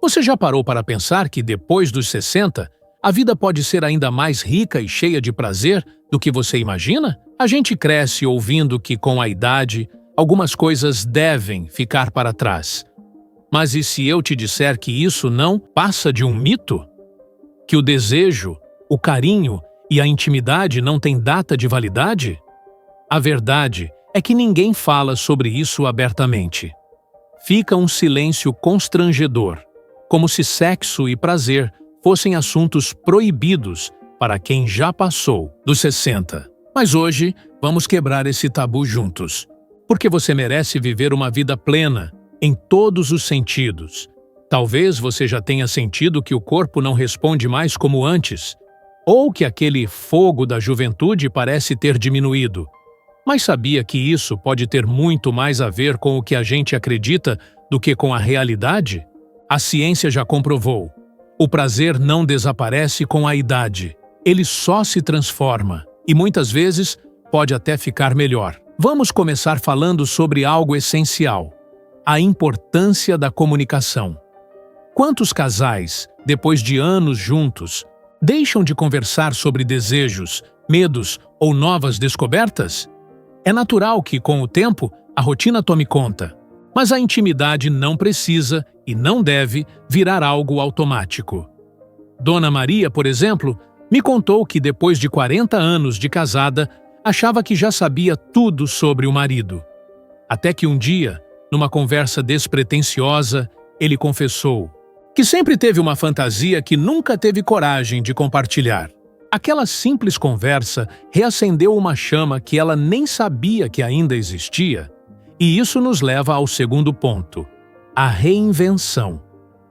Você já parou para pensar que depois dos 60, a vida pode ser ainda mais rica e cheia de prazer do que você imagina? A gente cresce ouvindo que, com a idade, algumas coisas devem ficar para trás. Mas e se eu te disser que isso não passa de um mito? Que o desejo, o carinho e a intimidade não têm data de validade? A verdade é que ninguém fala sobre isso abertamente. Fica um silêncio constrangedor, como se sexo e prazer fossem assuntos proibidos para quem já passou dos 60. Mas hoje, vamos quebrar esse tabu juntos. Porque você merece viver uma vida plena, em todos os sentidos. Talvez você já tenha sentido que o corpo não responde mais como antes, ou que aquele fogo da juventude parece ter diminuído. Mas sabia que isso pode ter muito mais a ver com o que a gente acredita do que com a realidade? A ciência já comprovou. O prazer não desaparece com a idade. Ele só se transforma. E muitas vezes pode até ficar melhor. Vamos começar falando sobre algo essencial: a importância da comunicação. Quantos casais, depois de anos juntos, deixam de conversar sobre desejos, medos ou novas descobertas? É natural que, com o tempo, a rotina tome conta. Mas a intimidade não precisa e não deve virar algo automático. Dona Maria, por exemplo, me contou que depois de 40 anos de casada, achava que já sabia tudo sobre o marido. Até que um dia, numa conversa despretensiosa, ele confessou que sempre teve uma fantasia que nunca teve coragem de compartilhar. Aquela simples conversa reacendeu uma chama que ela nem sabia que ainda existia. E isso nos leva ao segundo ponto: a reinvenção.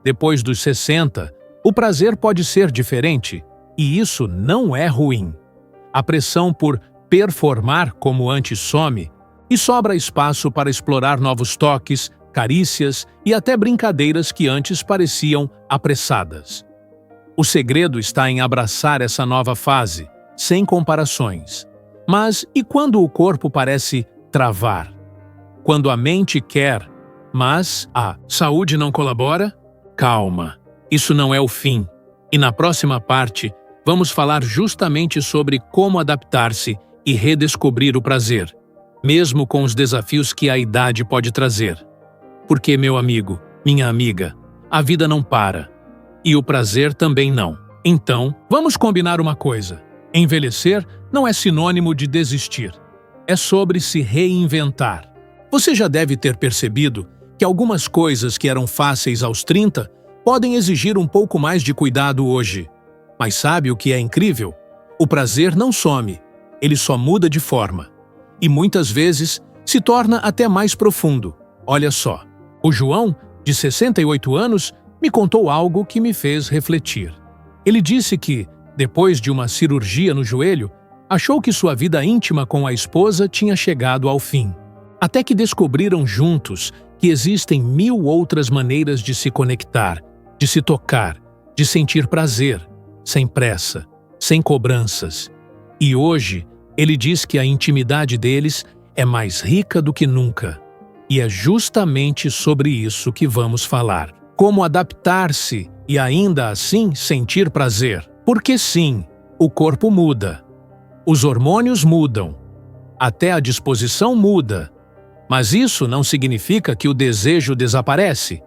Depois dos 60, o prazer pode ser diferente, e isso não é ruim. A pressão por performar como antes some, e sobra espaço para explorar novos toques, carícias e até brincadeiras que antes pareciam apressadas. O segredo está em abraçar essa nova fase, sem comparações. Mas e quando o corpo parece travar? Quando a mente quer, mas a saúde não colabora? Calma, isso não é o fim. E na próxima parte, vamos falar justamente sobre como adaptar-se e redescobrir o prazer, mesmo com os desafios que a idade pode trazer. Porque, meu amigo, minha amiga, a vida não para. E o prazer também não. Então, vamos combinar uma coisa: envelhecer não é sinônimo de desistir. É sobre se reinventar. Você já deve ter percebido que algumas coisas que eram fáceis aos 30 podem exigir um pouco mais de cuidado hoje. Mas sabe o que é incrível? O prazer não some, ele só muda de forma. E muitas vezes se torna até mais profundo. Olha só, o João, de 68 anos, me contou algo que me fez refletir. Ele disse que, depois de uma cirurgia no joelho, achou que sua vida íntima com a esposa tinha chegado ao fim. Até que descobriram juntos que existem 1000 outras maneiras de se conectar, de se tocar, de sentir prazer, sem pressa, sem cobranças. E hoje, ele diz que a intimidade deles é mais rica do que nunca. E é justamente sobre isso que vamos falar. Como adaptar-se e ainda assim sentir prazer. Porque sim, o corpo muda. Os hormônios mudam. Até a disposição muda. Mas isso não significa que o desejo desaparece.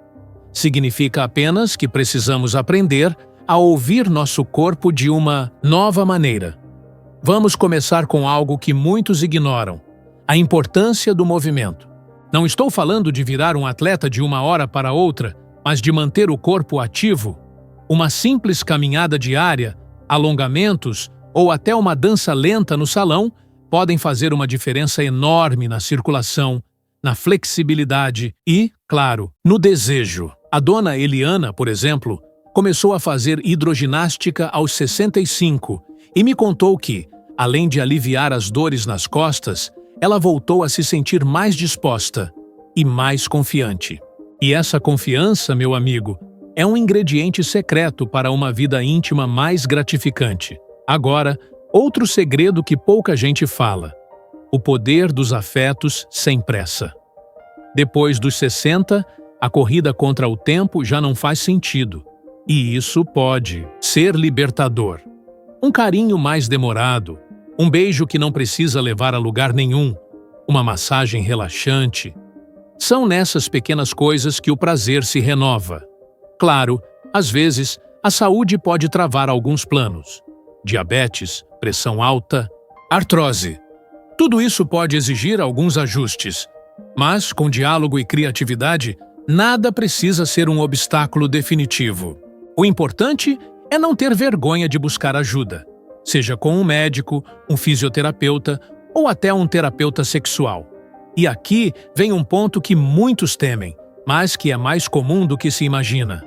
Significa apenas que precisamos aprender a ouvir nosso corpo de uma nova maneira. Vamos começar com algo que muitos ignoram: a importância do movimento. Não estou falando de virar um atleta de uma hora para outra, mas de manter o corpo ativo. Uma simples caminhada diária, alongamentos ou até uma dança lenta no salão podem fazer uma diferença enorme na circulação, na flexibilidade e, claro, no desejo. A dona Eliana, por exemplo, começou a fazer hidroginástica aos 65 e me contou que, além de aliviar as dores nas costas, ela voltou a se sentir mais disposta e mais confiante. E essa confiança, meu amigo, é um ingrediente secreto para uma vida íntima mais gratificante. Agora, outro segredo que pouca gente fala: o poder dos afetos sem pressa. Depois dos 60, A corrida contra o tempo já não faz sentido. E isso pode ser libertador. Um carinho mais demorado, um beijo que não precisa levar a lugar nenhum, uma massagem relaxante. São nessas pequenas coisas que o prazer se renova. Claro, às vezes, a saúde pode travar alguns planos. Diabetes, pressão alta, artrose. Tudo isso pode exigir alguns ajustes. Mas, com diálogo e criatividade, nada precisa ser um obstáculo definitivo. O importante é não ter vergonha de buscar ajuda, seja com um médico, um fisioterapeuta ou até um terapeuta sexual. E aqui vem um ponto que muitos temem, mas que é mais comum do que se imagina.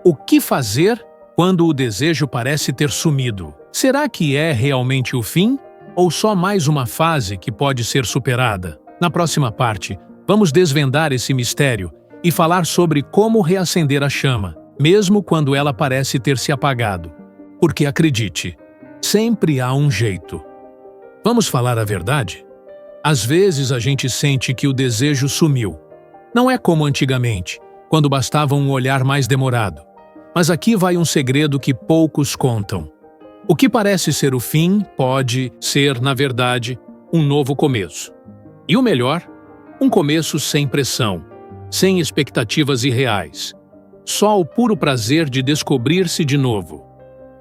O que fazer quando o desejo parece ter sumido? Será que é realmente o fim ou só mais uma fase que pode ser superada? Na próxima parte, vamos desvendar esse mistério e falar sobre como reacender a chama, mesmo quando ela parece ter se apagado. Porque acredite, sempre há um jeito. Vamos falar a verdade? Às vezes a gente sente que o desejo sumiu. Não é como antigamente, quando bastava um olhar mais demorado. Mas aqui vai um segredo que poucos contam. O que parece ser o fim pode ser, na verdade, um novo começo. E o melhor, um começo sem pressão, sem expectativas irreais. Só o puro prazer de descobrir-se de novo.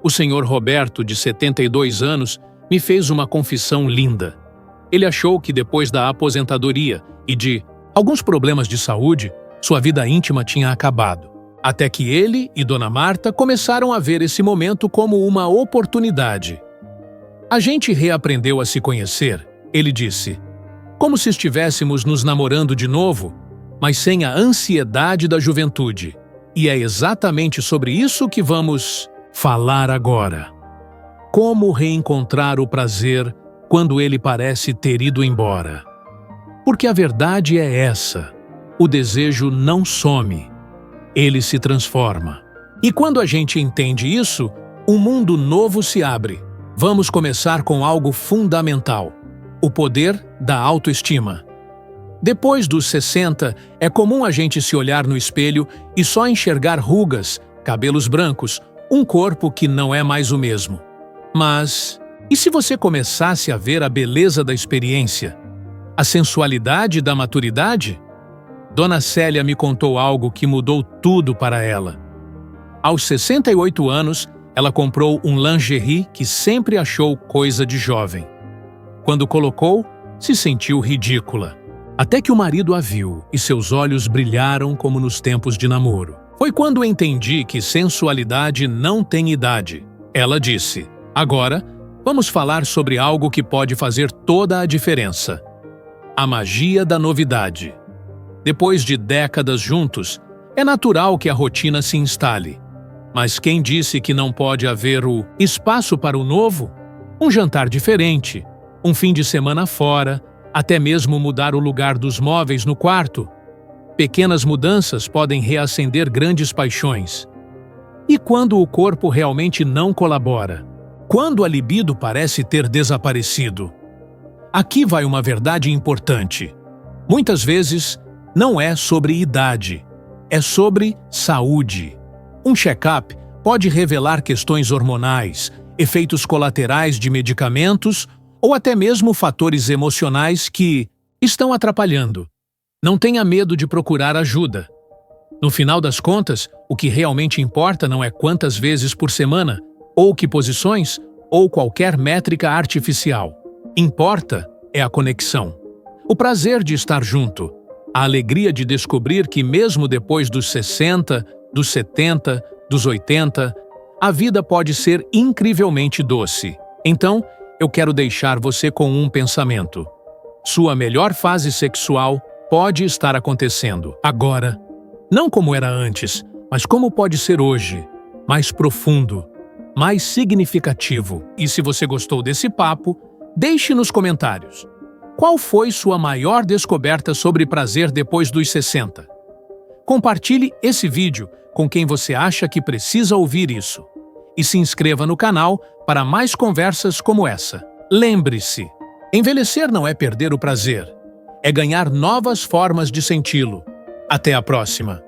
O senhor Roberto, de 72 anos, me fez uma confissão linda. Ele achou que depois da aposentadoria e de alguns problemas de saúde, sua vida íntima tinha acabado. Até que ele e Dona Marta começaram a ver esse momento como uma oportunidade. A gente reaprendeu a se conhecer, ele disse, como se estivéssemos nos namorando de novo, mas sem a ansiedade da juventude. E é exatamente sobre isso que vamos falar agora. Como reencontrar o prazer quando ele parece ter ido embora? Porque a verdade é essa: o desejo não some, ele se transforma. E quando a gente entende isso, um mundo novo se abre. Vamos começar com algo fundamental: o poder da autoestima. Depois dos 60, é comum a gente se olhar no espelho e só enxergar rugas, cabelos brancos, um corpo que não é mais o mesmo. Mas, e se você começasse a ver a beleza da experiência? A sensualidade da maturidade? Dona Célia me contou algo que mudou tudo para ela. Aos 68 anos, ela comprou um lingerie que sempre achou coisa de jovem. Quando colocou, se sentiu ridícula. Até que o marido a viu e seus olhos brilharam como nos tempos de namoro. Foi quando entendi que sensualidade não tem idade. Ela disse, agora, vamos falar sobre algo que pode fazer toda a diferença. A magia da novidade. Depois de décadas juntos, é natural que a rotina se instale. Mas quem disse que não pode haver o espaço para o novo? Um jantar diferente, um fim de semana fora, até mesmo mudar o lugar dos móveis no quarto. Pequenas mudanças podem reacender grandes paixões. E quando o corpo realmente não colabora? Quando a libido parece ter desaparecido? Aqui vai uma verdade importante. Muitas vezes, não é sobre idade, é sobre saúde. Um check-up pode revelar questões hormonais, efeitos colaterais de medicamentos ou até mesmo fatores emocionais que estão atrapalhando. Não tenha medo de procurar ajuda. No final das contas, o que realmente importa não é quantas vezes por semana, ou que posições, ou qualquer métrica artificial. Importa é a conexão. O prazer de estar junto. A alegria de descobrir que mesmo depois dos 60, dos 70, dos 80, a vida pode ser incrivelmente doce. Então, eu quero deixar você com um pensamento. Sua melhor fase sexual pode estar acontecendo agora. Não como era antes, mas como pode ser hoje. Mais profundo, mais significativo. E se você gostou desse papo, deixe nos comentários. Qual foi sua maior descoberta sobre prazer depois dos 60? Compartilhe esse vídeo com quem você acha que precisa ouvir isso. E se inscreva no canal para mais conversas como essa. Lembre-se, envelhecer não é perder o prazer, é ganhar novas formas de senti-lo. Até a próxima!